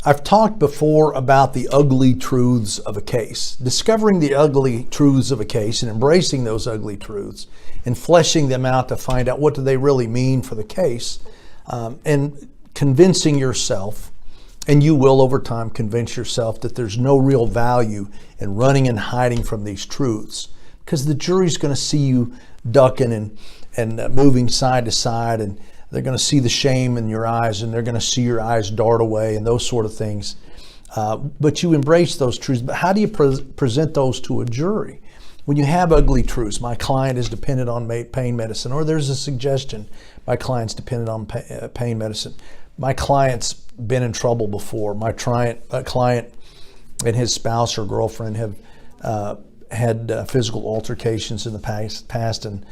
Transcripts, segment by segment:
I've talked before about the ugly truths of a case, discovering the ugly truths of a case and embracing those ugly truths and fleshing them out to find out what do they really mean for the case, and convincing yourself, and you will over time convince yourself that there's no real value in running and hiding from these truths, because the jury's going to see you ducking and moving side to side, and they're going to see the shame in your eyes, and they're going to see your eyes dart away and those sort of things. But you embrace those truths. But how do you present those to a jury? When you have ugly truths, my client is dependent on pain medicine, or there's a suggestion my client's dependent on pain medicine. My client's been in trouble before. My client and his spouse or girlfriend have had physical altercations in the past, and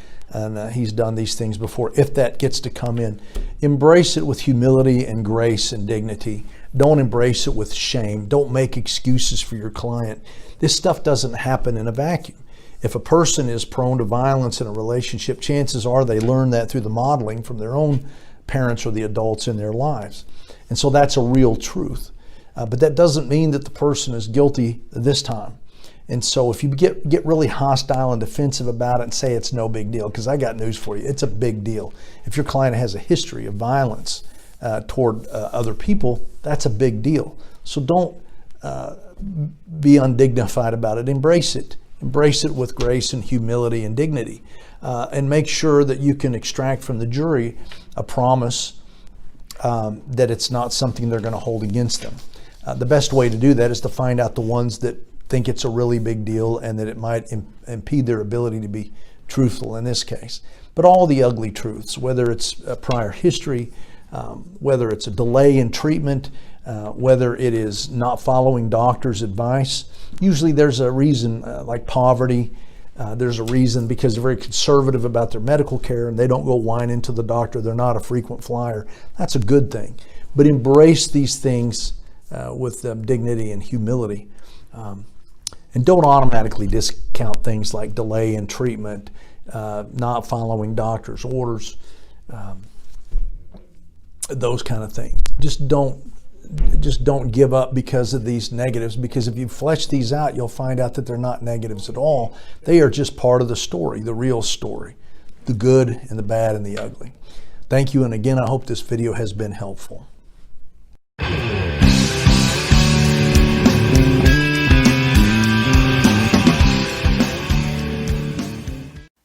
he's done these things before. If that gets to come in, embrace it with humility and grace and dignity. Don't embrace it with shame. Don't make excuses for your client. This stuff doesn't happen in a vacuum. If a person is prone to violence in a relationship, chances are they learn that through the modeling from their own parents or the adults in their lives. And so that's a real truth. But that doesn't mean that the person is guilty this time. And so if you get really hostile and defensive about it and say it's no big deal, because I got news for you, it's a big deal. If your client has a history of violence toward other people, that's a big deal. So don't be undignified about it. Embrace it. Embrace it with grace and humility and dignity. And make sure that you can extract from the jury a promise that it's not something they're going to hold against them. The best way to do that is to find out the ones that think it's a really big deal and that it might impede their ability to be truthful in this case. But all the ugly truths, whether it's a prior history, whether it's a delay in treatment, whether it is not following doctor's advice, usually there's a reason, like poverty. There's a reason because they're very conservative about their medical care and they don't go whining to the doctor. They're not a frequent flyer. That's a good thing. But embrace these things with dignity and humility. And don't automatically discount things like delay in treatment, not following doctor's orders, those kind of things. Just don't give up because of these negatives, because if you flesh these out, you'll find out that they're not negatives at all. They are just part of the story, the real story, the good and the bad and the ugly. Thank you, and again, I hope this video has been helpful.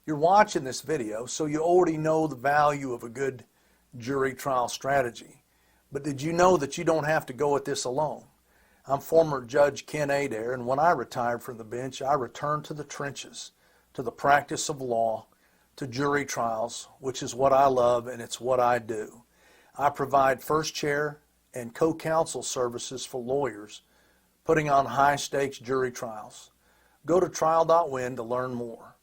You're watching this video, so you already know the value of a good jury trial strategy. But did you know that you don't have to go at this alone? I'm former Judge Ken Adair, and when I retired from the bench, I returned to the trenches, to the practice of law, to jury trials, which is what I love and it's what I do. I provide first chair and co-counsel services for lawyers, putting on high-stakes jury trials. Go to Trial.Win to learn more.